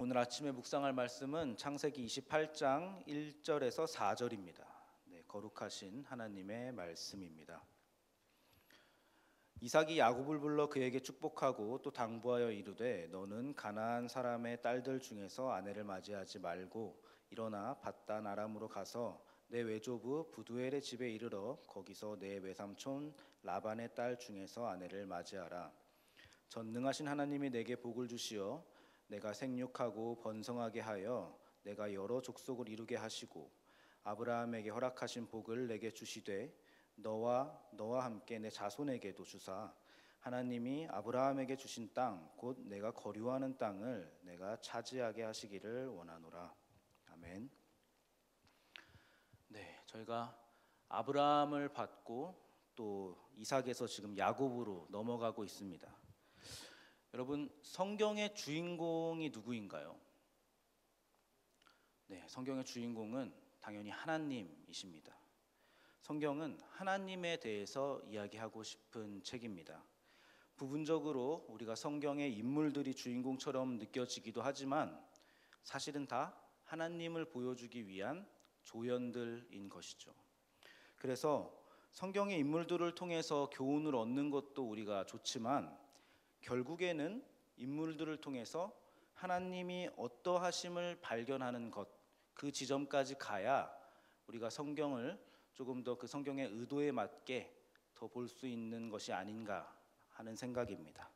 오늘 아침에 묵상할 말씀은 창세기 28장 1절에서 4절입니다. 거룩하신 하나님의 말씀입니다. 이삭이 야곱을 불러 그에게 축복하고 또 당부하여 이르되 너는 가나안 사람의 딸들 중에서 아내를 맞이하지 말고 일어나 밧단 아람으로 가서 내 외조부 부두엘의 집에 이르러 거기서 내 외삼촌 라반의 딸 중에서 아내를 맞이하라. 전능하신 하나님이 내게 복을 주시어 내가 생육하고 번성하게 하여 내가 여러 족속을 이루게 하시고 아브라함에게 허락하신 복을 내게 주시되 너와 함께 내 자손에게도 주사 하나님이 아브라함에게 주신 땅 곧 내가 거류하는 땅을 내가 차지하게 하시기를 원하노라. 아멘. 저희가 아브라함을 받고 또 이삭에서 지금 야곱으로 넘어가고 있습니다. 여러분, 성경의 주인공이 누구인가요? 성경의 주인공은 당연히 하나님이십니다. 성경은 하나님에 대해서 이야기하고 싶은 책입니다. 부분적으로 우리가 성경의 인물들이 주인공처럼 느껴지기도 하지만 사실은 다 하나님을 보여주기 위한 조연들인 것이죠. 그래서 성경의 인물들을 통해서 교훈을 얻는 것도 우리가 좋지만 결국에는 인물들을 통해서 하나님이 어떠하심을 발견하는 것, 그 지점까지 가야 우리가 성경을 조금 더 그 성경의 의도에 맞게 더 볼 수 있는 것이 아닌가 하는 생각입니다.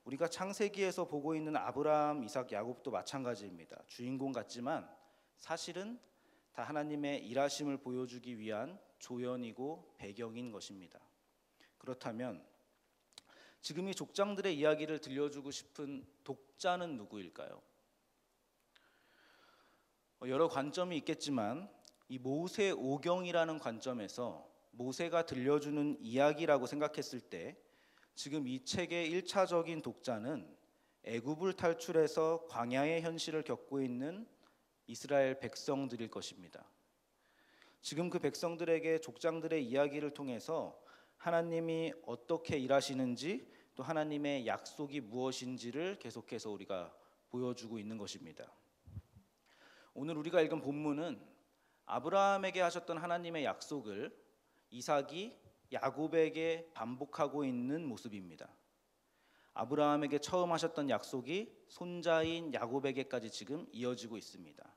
우리가 창세기에서 보고 있는 아브라함, 이삭, 야곱도 마찬가지입니다. 주인공 같지만 사실은 다 하나님의 일하심을 보여주기 위한 조연이고 배경인 것입니다. 그렇다면 지금 이 족장들의 이야기를 들려주고 싶은 독자는 누구일까요? 여러 관점이 있겠지만 이 모세오경이라는 관점에서 모세가 들려주는 이야기라고 생각했을 때 지금 이 책의 1차적인 독자는 애굽을 탈출해서 광야의 현실을 겪고 있는 이스라엘 백성들일 것입니다. 지금 그 백성들에게 족장들의 이야기를 통해서 하나님이 어떻게 일하시는지 또 하나님의 약속이 무엇인지를 계속해서 우리가 보여주고 있는 것입니다. 오늘 우리가 읽은 본문은 아브라함에게 하셨던 하나님의 약속을 이삭이 야곱에게 반복하고 있는 모습입니다. 아브라함에게 처음 하셨던 약속이 손자인 야곱에게까지 지금 이어지고 있습니다.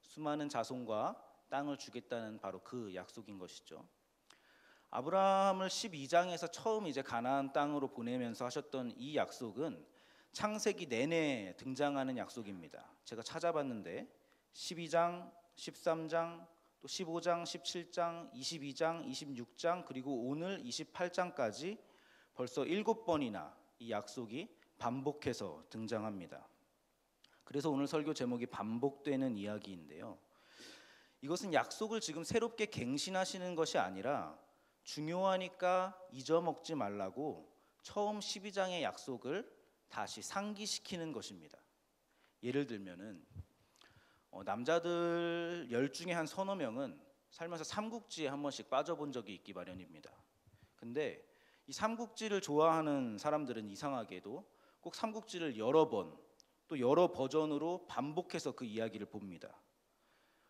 수많은 자손과 땅을 주겠다는 바로 그 약속인 것이죠. 아브라함을 12장에서 처음 이제 가나안 땅으로 보내면서 하셨던 이 약속은 창세기 내내 등장하는 약속입니다. 제가 찾아봤는데 12장, 13장, 또 15장, 17장, 22장, 26장 그리고 오늘 28장까지 벌써 7번이나 이 약속이 반복해서 등장합니다. 그래서 오늘 설교 제목이 반복되는 이야기인데요. 이것은 약속을 지금 새롭게 갱신하시는 것이 아니라 중요하니까 잊어먹지 말라고 처음 12장의 약속을 다시 상기시키는 것입니다. 예를 들면은 남자들 10중에 한 서너 명은 살면서 삼국지에 한 번씩 빠져본 적이 있기 마련입니다. 근데 이 삼국지를 좋아하는 사람들은 이상하게도 꼭 삼국지를 여러 번 또 여러 버전으로 반복해서 그 이야기를 봅니다.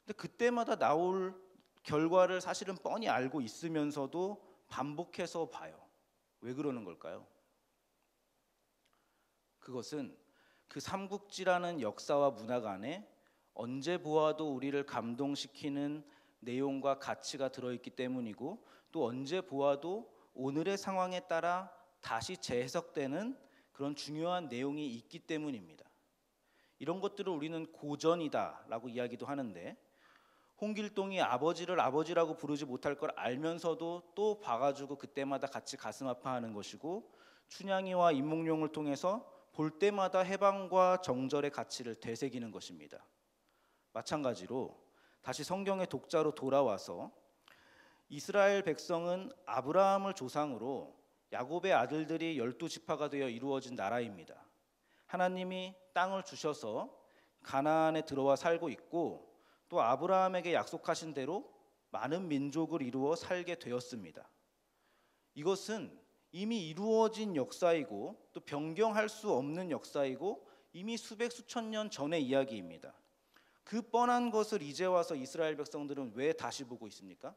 근데 그때마다 나올 결과를 사실은 뻔히 알고 있으면서도 반복해서 봐요. 왜 그러는 걸까요? 그것은 그 삼국지라는 역사와 문화가 안에 언제 보아도 우리를 감동시키는 내용과 가치가 들어있기 때문이고 또 언제 보아도 오늘의 상황에 따라 다시 재해석되는 그런 중요한 내용이 있기 때문입니다. 이런 것들을 우리는 고전이다라고 이야기도 하는데 홍길동이 아버지를 아버지라고 부르지 못할 걸 알면서도 또 봐가지고 그때마다 같이 가슴 아파하는 것이고 춘향이와 임몽룡을 통해서 볼 때마다 해방과 정절의 가치를 되새기는 것입니다. 마찬가지로 다시 성경의 독자로 돌아와서 이스라엘 백성은 아브라함을 조상으로 야곱의 아들들이 12지파가 되어 이루어진 나라입니다. 하나님이 땅을 주셔서 가나안에 들어와 살고 있고 또 아브라함에게 약속하신 대로 많은 민족을 이루어 살게 되었습니다. 이것은 이미 이루어진 역사이고 또 변경할 수 없는 역사이고 이미 수백 수천 년 전의 이야기입니다. 그 뻔한 것을 이제 와서 이스라엘 백성들은 왜 다시 보고 있습니까?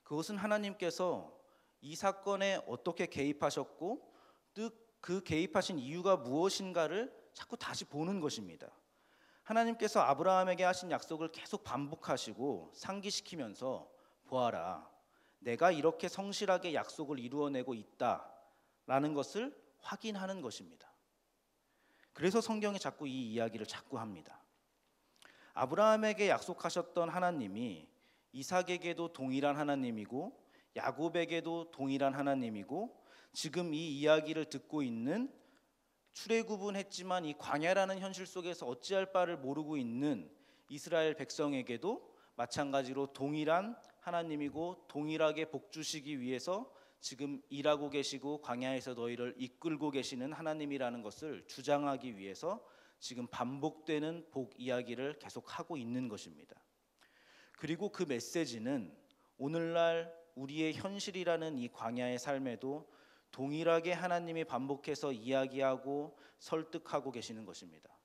그것은 하나님께서 이 사건에 어떻게 개입하셨고 또 그 개입하신 이유가 무엇인가를 자꾸 다시 보는 것입니다. 하나님께서 아브라함에게 하신 약속을 계속 반복하시고 상기시키면서 보아라, 내가 이렇게 성실하게 약속을 이루어내고 있다라는 것을 확인하는 것입니다. 그래서 성경이 자꾸 이 이야기를 자꾸 합니다. 아브라함에게 약속하셨던 하나님이 이삭에게도 동일한 하나님이고 야곱에게도 동일한 하나님이고 지금 이 이야기를 듣고 있는 출애굽은 이 광야라는 현실 속에서 어찌할 바를 모르고 있는 이스라엘 백성에게도 마찬가지로 동일한 하나님이고 동일하게 복 주시기 위해서 지금 일하고 계시고 광야에서 너희를 이끌고 계시는 하나님이라는 것을 주장하기 위해서 지금 반복되는 복 이야기를 계속하고 있는 것입니다. 그리고 그 메시지는 오늘날 우리의 현실이라는 이 광야의 삶에도 동일하게 하나님이 반복해서 이야기하고 설득하고 계시는 것입니다.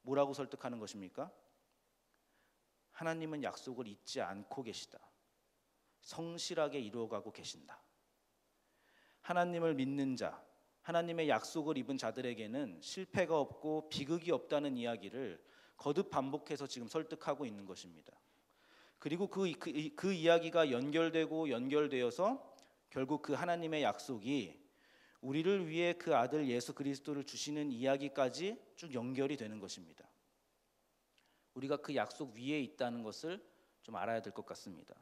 뭐라고 설득하는 것입니까? 하나님은 약속을 잊지 않고 계시다. 성실하게 이루어가고 계신다. 하나님을 믿는 자, 하나님의 약속을 입은 자들에게는 실패가 없고 비극이 없다는 이야기를 거듭 반복해서 지금 설득하고 있는 것입니다. 그리고 그 이야기가 연결되어서 결국 그 하나님의 약속이 우리를 위해 그 아들 예수 그리스도를 주시는 이야기까지 쭉 연결이 되는 것입니다. 우리가 그 약속 위에 있다는 것을 좀 알아야 될 것 같습니다.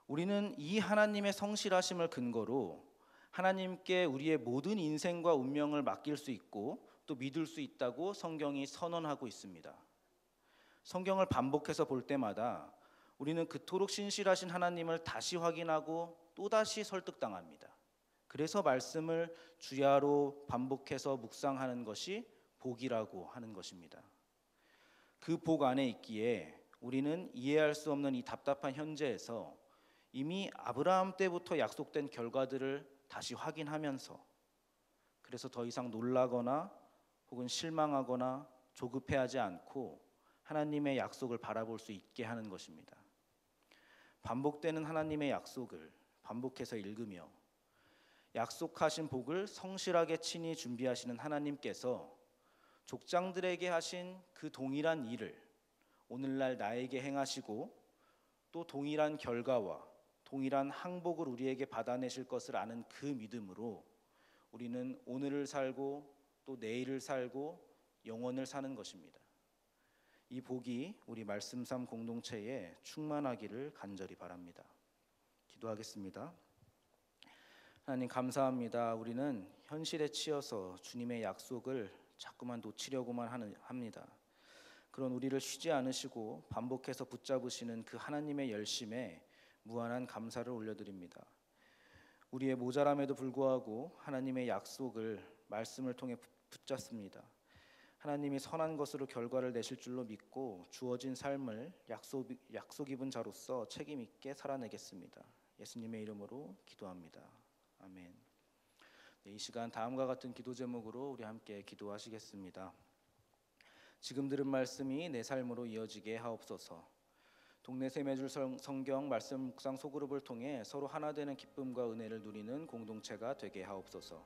우리는 이 하나님의 성실하심을 근거로 하나님께 우리의 모든 인생과 운명을 맡길 수 있고 또 믿을 수 있다고 성경이 선언하고 있습니다. 성경을 반복해서 볼 때마다 우리는 그토록 신실하신 하나님을 다시 확인하고 또다시 설득당합니다. 그래서 말씀을 주야로 반복해서 묵상하는 것이 복이라고 하는 것입니다. 그 복 안에 있기에 우리는 이해할 수 없는 이 답답한 현재에서 이미 아브라함 때부터 약속된 결과들을 다시 확인하면서 그래서 더 이상 놀라거나 혹은 실망하거나 조급해하지 않고 하나님의 약속을 바라볼 수 있게 하는 것입니다. 반복되는 하나님의 약속을 반복해서 읽으며 약속하신 복을 성실하게 친히 준비하시는 하나님께서 족장들에게 하신 그 동일한 일을 오늘날 나에게 행하시고 또 동일한 결과와 동일한 항복을 우리에게 받아내실 것을 아는 그 믿음으로 우리는 오늘을 살고 또 내일을 살고 영원을 사는 것입니다. 이 복이 우리 말씀삼 공동체에 충만하기를 간절히 바랍니다. 기도하겠습니다. 하나님 감사합니다. 우리는 현실에 치여서 주님의 약속을 자꾸만 놓치려고만 합니다. 그런 우리를 쉬지 않으시고 반복해서 붙잡으시는 그 하나님의 열심에 무한한 감사를 올려드립니다. 우리의 모자람에도 불구하고 하나님의 약속을 말씀을 통해 붙잡습니다. 하나님이 선한 것으로 결과를 내실 줄로 믿고 주어진 삶을 약속 입은 자로서 책임 있게 살아내겠습니다. 예수님의 이름으로 기도합니다. 아멘. 네, 이 시간 다음과 같은 기도 제목으로 우리 함께 기도하시겠습니다. 지금 들은 말씀이 내 삶으로 이어지게 하옵소서. 동네 세매줄 성경 말씀 묵상 소그룹을 통해 서로 하나 되는 기쁨과 은혜를 누리는 공동체가 되게 하옵소서.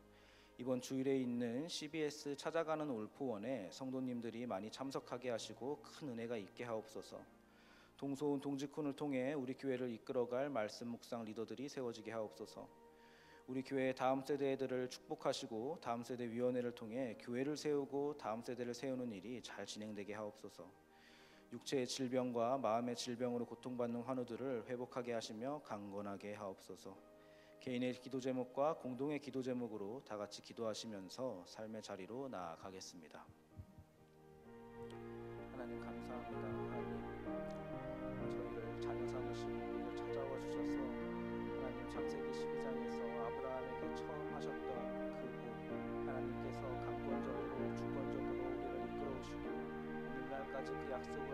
이번 주일에 있는 CBS 찾아가는 올포원에 성도님들이 많이 참석하게 하시고 큰 은혜가 있게 하옵소서. 동소운 동지쿤을 통해 우리 교회를 이끌어갈 말씀 묵상 리더들이 세워지게 하옵소서. 우리 교회의 다음 세대들을 축복하시고 다음 세대 위원회를 통해 교회를 세우고 다음 세대를 세우는 일이 잘 진행되게 하옵소서. 육체의 질병과 마음의 질병으로 고통받는 환우들을 회복하게 하시며 강건하게 하옵소서. 개인의 기도 제목과 공동의 기도 제목으로 다 같이 기도하시면서 삶의 자리로 나아가겠습니다. 하나님 감사합니다. 하나님 저희를 자녀 삼으시고 우리를 찾아와 주셔서 하나님 창세기 12장에서 아브라함에게 처음 하셨던 그 복 하나님께서 강권적으로 주권적으로 우리를 이끌어 오시고 오늘날까지 그 약속을